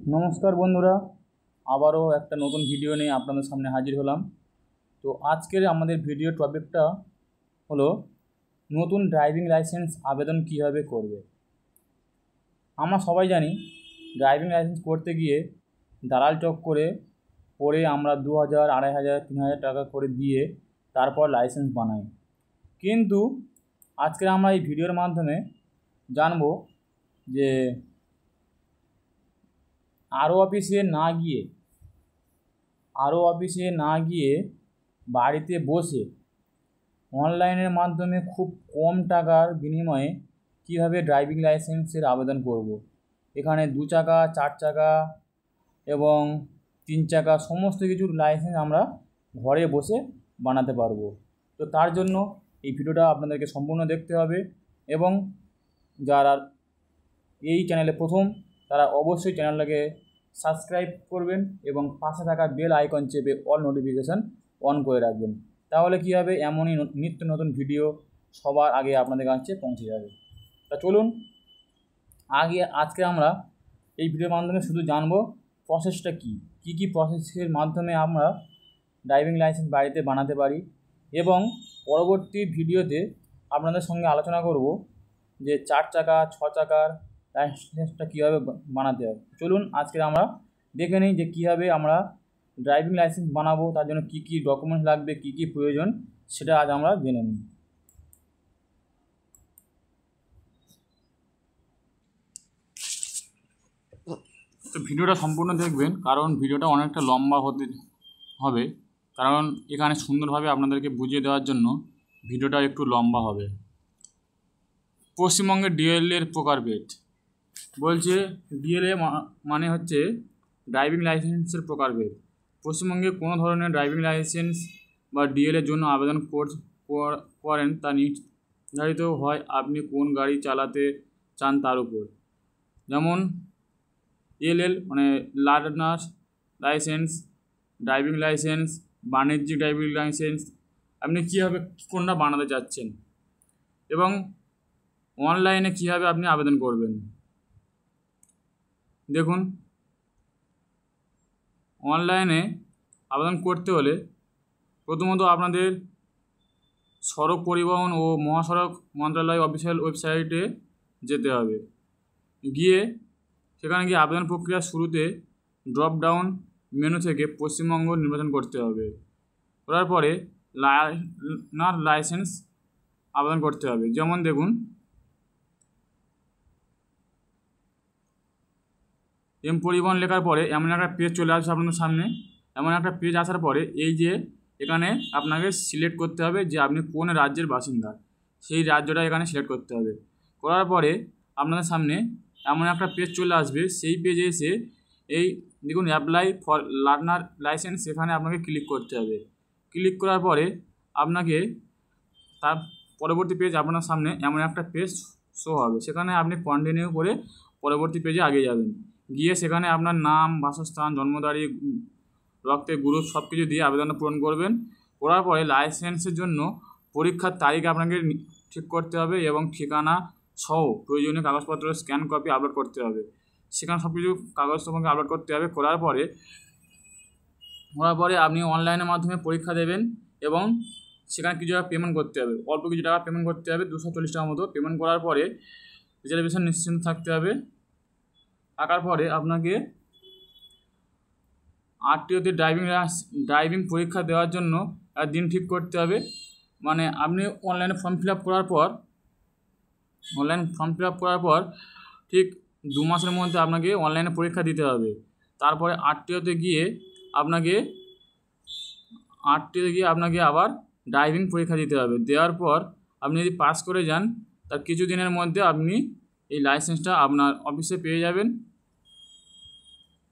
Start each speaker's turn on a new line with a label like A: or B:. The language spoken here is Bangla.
A: নমস্কার বন্ধুরা, আবারও একটা নতুন ভিডিও নিয়ে আপনাদের সামনে হাজির হলাম। তো আজকের আমাদের ভিডিও টপিকটা হলো নতুন ড্রাইভিং লাইসেন্স আবেদন কীভাবে করবে। আমরা সবাই জানি ড্রাইভিং লাইসেন্স করতে গিয়ে দালাল চক্করে পড়ে আমরা 2000, 2500, 3000 টাকা করে দিয়ে তারপর লাইসেন্স বানাই। কিন্তু আজকে আমরা এই ভিডিওর মাধ্যমে জানব যে আরও অফিসে না গিয়ে বাড়িতে বসে অনলাইনের মাধ্যমে খুব কম টাকার বিনিময়ে কীভাবে ড্রাইভিং লাইসেন্সের আবেদন করব। এখানে 2 চাকা, 4 চাকা এবং 3 চাকা সমস্ত কিছুর লাইসেন্স আমরা ঘরে বসে বানাতে পারবো। তো তার জন্য এই ভিডিওটা আপনাদেরকে সম্পূর্ণ দেখতে হবে এবং যারা এই চ্যানেলে প্রথম তারা অবশ্যই চ্যানেলটাকে সাবস্ক্রাইব করবেন এবং পাশে থাকা বেল আইকন চেপে অল নোটিফিকেশান অন করে রাখবেন। তাহলে কী হবে, এমনই নিত্য নতুন ভিডিও সবার আগে আপনাদের কাছে পৌঁছে যাবে। তা চলুন আজকে আমরা এই ভিডিওর মাধ্যমে শুধু জানবো প্রসেসটা কী প্রসেসের মাধ্যমে আমরা ড্রাইভিং লাইসেন্স বাড়িতে বানাতে পারি এবং পরবর্তী ভিডিওতে আপনাদের সঙ্গে আলোচনা করব যে 4 চাকা 6 চাকার লাইসেন্সটা কীভাবে বানাতে হয়। চলুন আজকে আমরা দেখে নিই যে কীভাবে আমরা ড্রাইভিং লাইসেন্স বানাবো, তার জন্য কী কী ডকুমেন্টস লাগবে, কী কী প্রয়োজন, সেটা আজ আমরা জেনে নিই। তো ভিডিওটা সম্পূর্ণ দেখবেন, কারণ ভিডিওটা অনেকটা লম্বা হতে হবে, কারণ এখানে সুন্দরভাবে আপনাদেরকে বুঝিয়ে দেওয়ার জন্য ভিডিওটা একটু লম্বা হবে। পশ্চিমবঙ্গের ডিএলএর প্রকারভেদ বলছে, ডিএলএ মানে হচ্ছে ড্রাইভিং লাইসেন্সের প্রকারভেদ। পশ্চিমবঙ্গে কোনো ধরনের ড্রাইভিং লাইসেন্স বা ডিএলএর জন্য আবেদন করেন তা নির্ধারিত হয় আপনি কোন গাড়ি চালাতে চান তার উপর। যেমন এলএল মানে লার্নার লাইসেন্স, ড্রাইভিং লাইসেন্স, বাণিজ্যিক ড্রাইভিং লাইসেন্স, আপনি কীভাবে কোনটা বানাতে চাচ্ছেন এবং অনলাইনে কীভাবে আপনি আবেদন করবেন। দেখুন, অনলাইনে আবেদন করতে হলে প্রথমত আপনাদের সড়ক পরিবহন ও মহাসড়ক মন্ত্রণালয় অফিসিয়াল ওয়েবসাইটে যেতে হবে। গিয়ে সেখানে গিয়ে আবেদন প্রক্রিয়ার শুরুতে ড্রপ ডাউন মেনু থেকে পশ্চিমবঙ্গ নির্বাচন করতে হবে। করার পরে লার্নার লাইসেন্স আবেদন করতে হবে। যেমন দেখুন, এম পরিবহন লেখার পরে এমন একটা পেজ চলে আসবে আপনাদের সামনে। এমন একটা পেজ আসার পরে এই যে এখানে আপনাকে সিলেক্ট করতে হবে যে আপনি কোন রাজ্যের বাসিন্দা, সেই রাজ্যটা এখানে সিলেক্ট করতে হবে। করার পরে আপনাদের সামনে এমন একটা পেজ চলে আসবে। সেই পেজে এসে এই দেখুন অ্যাপ্লাই ফর লার্নার লাইসেন্স, সেখানে আপনাকে ক্লিক করতে হবে। ক্লিক করার পরে আপনাকে তার পরবর্তী পেজ আপনার সামনে এমন একটা পেজ শো হবে। সেখানে আপনি কন্টিনিউ করে পরবর্তী পেজে এগিয়ে যাবেন। গিয়ে সেখানে আপনার নাম, বাসস্থান, জন্ম তারিখ, রক্তের গ্রুপ সব কিছু দিয়ে আবেদনটা পূরণ করবেন। করার পরে লাইসেন্সের জন্য পরীক্ষার তারিখ আপনাকে ঠিক করতে হবে এবং ঠিকানা সহ প্রয়োজনীয় কাগজপত্র স্ক্যান কপি আপলোড করতে হবে। সেখানে সব কিছু কাগজ তোমাকে আপলোড করতে হবে। করার পরে আপনি অনলাইনের মাধ্যমে পরীক্ষা দেবেন এবং সেখানে কিছু টাকা পেমেন্ট করতে হবে, অল্প কিছু টাকা পেমেন্ট করতে হবে, 240 টাকা মতো পেমেন্ট করার পরে রিজার্ভেশন নিশ্চিন্ত থাকতে হবে। থাকার পরে আপনাকে আরটিওতে ড্রাইভিং পরীক্ষা দেওয়ার জন্য দিন ঠিক করতে হবে। মানে আপনি অনলাইনে ফর্ম ফিল আপ করার পর ঠিক 2 মাসের মধ্যে আপনাকে অনলাইনে পরীক্ষা দিতে হবে। তারপরে আরটিওতে গিয়ে আপনাকে আবার ড্রাইভিং পরীক্ষা দিতে হবে। দেওয়ার পর আপনি যদি পাস করে যান, তার কিছু দিনের মধ্যে আপনি এই লাইসেন্সটা আপনার অফিসে পেয়ে যাবেন